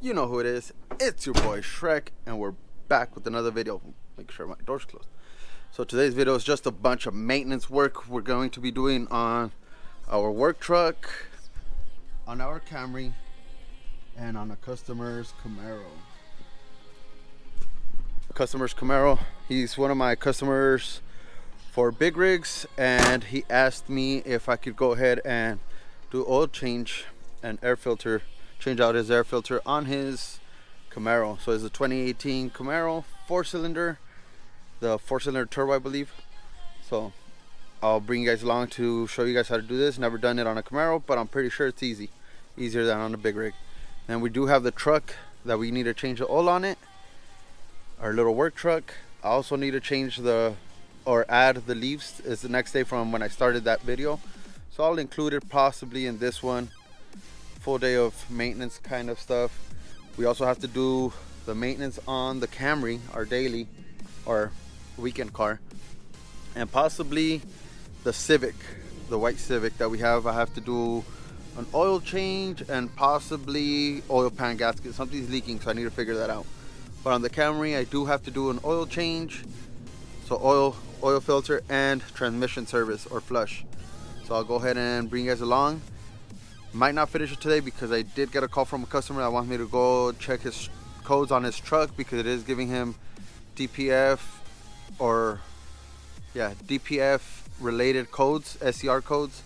You know who it is. It's your boy Shrek, and we're back with another video. Make sure my door's closed. So today's video is just a bunch of maintenance work we're going to be doing on our work truck, on our Camry, and on a customer's Camaro. He's one of my customers for big rigs, and he asked me if I could go ahead and do oil change and air filter, change out his air filter on his Camaro. So it's a 2018 Camaro 4-cylinder, the 4-cylinder turbo, I believe. So I'll bring you guys along to show you guys how to do this. Never done it on a Camaro, but I'm pretty sure it's easier than on a big rig. And we do have the truck that we need to change the oil on it, our little work truck. I also need to change or add the leaves. It's the next day from when I started that video, so I'll include it possibly in this one. Full day of maintenance kind of stuff. We also have to do the maintenance on the Camry, our daily or weekend car, and possibly the Civic, the white Civic that we have. I have to do an oil change and possibly oil pan gasket. Something's leaking, so I need to figure that out. But on the Camry, I do have to do an oil change, so oil filter and transmission service or flush. So I'll go ahead and bring you guys along. Might not finish it today because I did get a call from a customer that wants me to go check his codes on his truck, because it is giving him DPF related codes, SCR codes.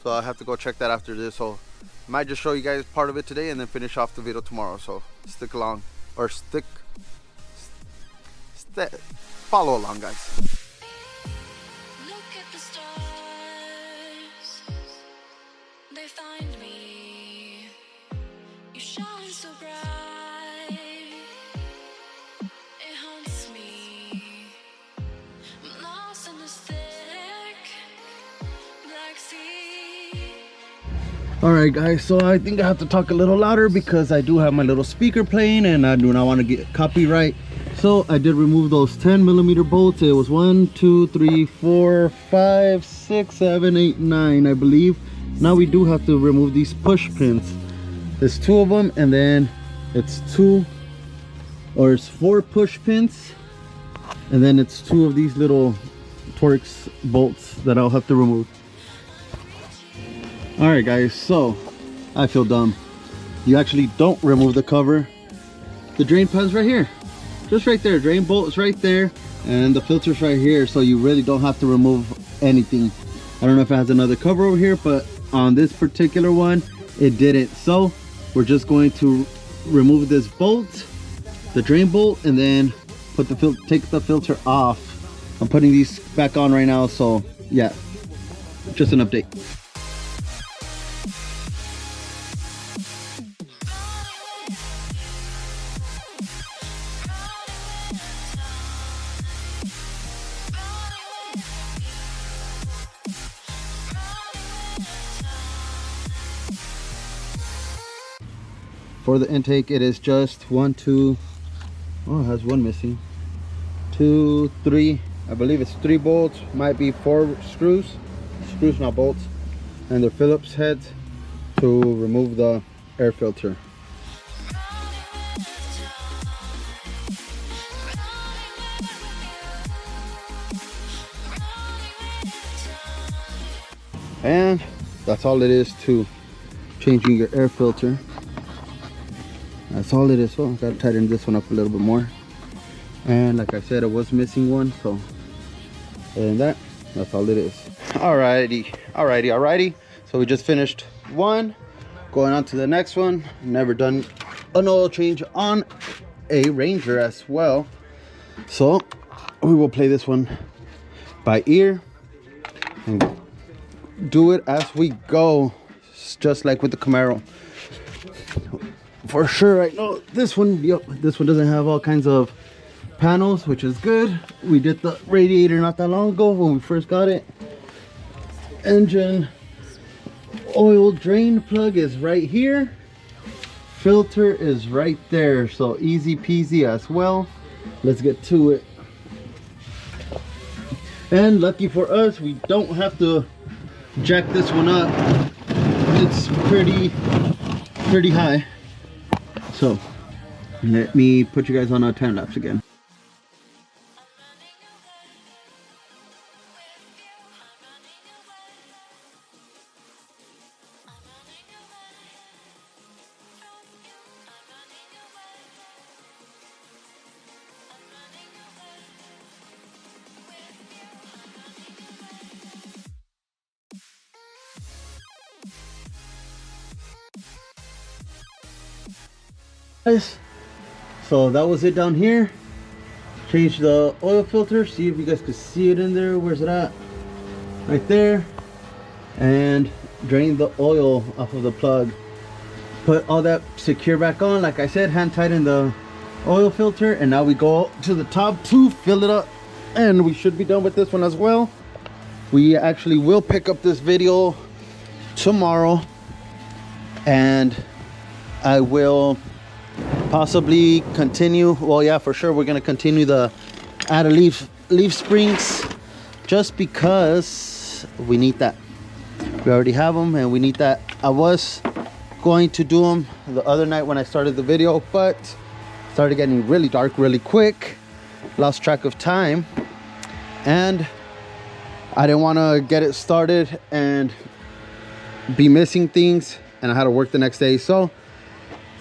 So I'll have to go check that after this. So I might just show you guys part of it today and then finish off the video tomorrow. So stick along, or follow along, guys. Look at the stars, they find me. You shine so bright, it haunts me. I'm lost in this thick black sea. Alright guys, so I think I have to talk a little louder because I do have my little speaker playing and I do not want to get copyright. So I did remove those 10mm bolts. It was 1, 2, 3, 4, 5, 6, 7, 8, 9, I believe. Now we do have to remove these push pins. There's 2 of them, and then it's 4 push pins, and then it's 2 of these little Torx bolts that I'll have to remove. Alright guys, so I feel dumb. You actually don't remove the cover. The drain pan's right here, just right there. Drain bolt is right there, and the filter's right here, so you really don't have to remove anything. I don't know if it has another cover over here, but on this particular one it didn't. So we're just going to remove this bolt, the drain bolt, and then take the filter off. I'm putting these back on right now, so yeah, just an update. For the intake, it is just 1, 2, oh, it has 1 missing, 2, 3, I believe it's 3 bolts, might be 4 screws, not bolts, and the Phillips heads to remove the air filter. And that's all it is to changing your air filter. That's all it is. So I gotta tighten this one up a little bit more, and like I said, it was missing one, so and that's all it is. Alrighty, so we just finished one, going on to the next one. Never done an oil change on a Ranger as well, so we will play this one by ear and do it as we go, just like with the Camaro. For sure, I know this one, this one doesn't have all kinds of panels, which is good. We did the radiator not that long ago when we first got it. Engine oil drain plug is right here. Filter is right there, so easy peasy as well. Let's get to it. And lucky for us, we don't have to jack this one up. It's pretty high. So Let me put you guys on a time lapse again. Guys, so that was it down here. Change the oil filter, see if you guys could see it in there. Where's it at? Right there. And drain the oil off of the plug. Put all that secure back on. Like I said, hand tighten the oil filter, and now we go to the top to fill it up, and we should be done with this one as well. We actually will pick up this video tomorrow, and I will possibly continue. Well, yeah, for sure we're gonna continue the add a leaf springs, just because we need that. We already have them and we need that. I was going to do them the other night when I started the video, but it started getting really dark really quick, lost track of time, and I didn't want to get it started and be missing things, and I had to work the next day. So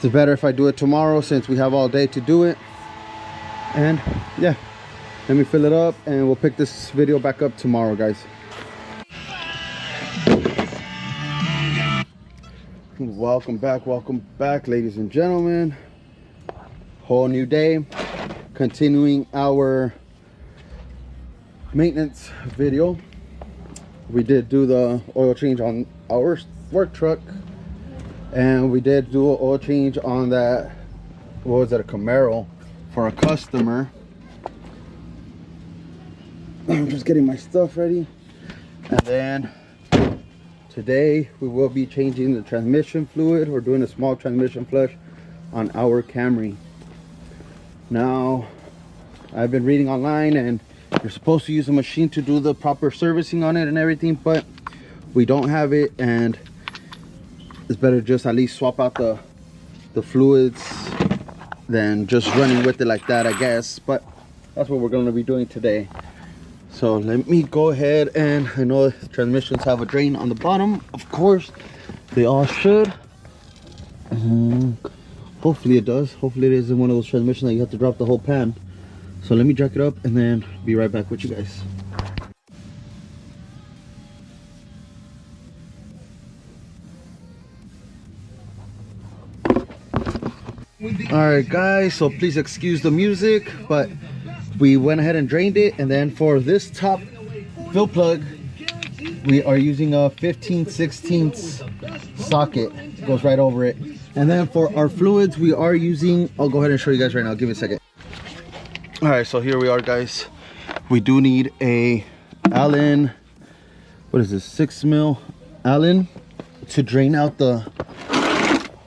it's better if I do it tomorrow, since we have all day to do it. And yeah, let me fill it up and we'll pick this video back up tomorrow, guys. Welcome back, ladies and gentlemen. Whole new day, continuing our maintenance video. We did do the oil change on our work truck, and we did do an oil change on that, what was that, a Camaro for a customer. I'm just getting my stuff ready. And then today we will be changing the transmission fluid. We're doing a small transmission flush on our Camry. Now, I've been reading online, and you're supposed to use a machine to do the proper servicing on it and everything, but we don't have it, and it's better just at least swap out the fluids than just running with it like that, I guess. But that's what we're going to be doing today. So let me go ahead, and I know transmissions have a drain on the bottom, of course they all should. Hopefully it does. Hopefully it isn't one of those transmissions that you have to drop the whole pan. So let me jack it up and then be right back with you guys. Alright guys, so please excuse the music, but we went ahead and drained it. And then for this top fill plug, we are using a 15/16 socket. It goes right over it. And then for our fluids, we are using, I'll go ahead and show you guys right now, give me a second. Alright, so here we are, guys. We do need a Allen, what is this, 6mm Allen to drain out the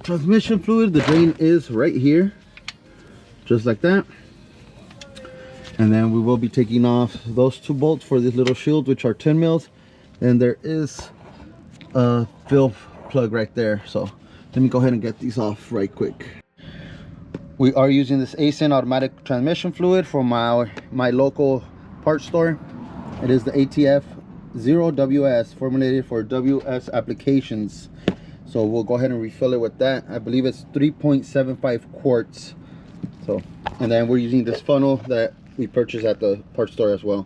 transmission fluid. The drain is right here, just like that. And then we will be taking off those 2 bolts for this little shield, which are 10 mils. And there is a fill plug right there. So let me go ahead and get these off right quick. We are using this ASIN automatic transmission fluid from my local parts store. It is the ATF 0WS, formulated for WS applications. So we'll go ahead and refill it with that. I believe it's 3.75 quarts. So, and then we're using this funnel that we purchased at the parts store as well.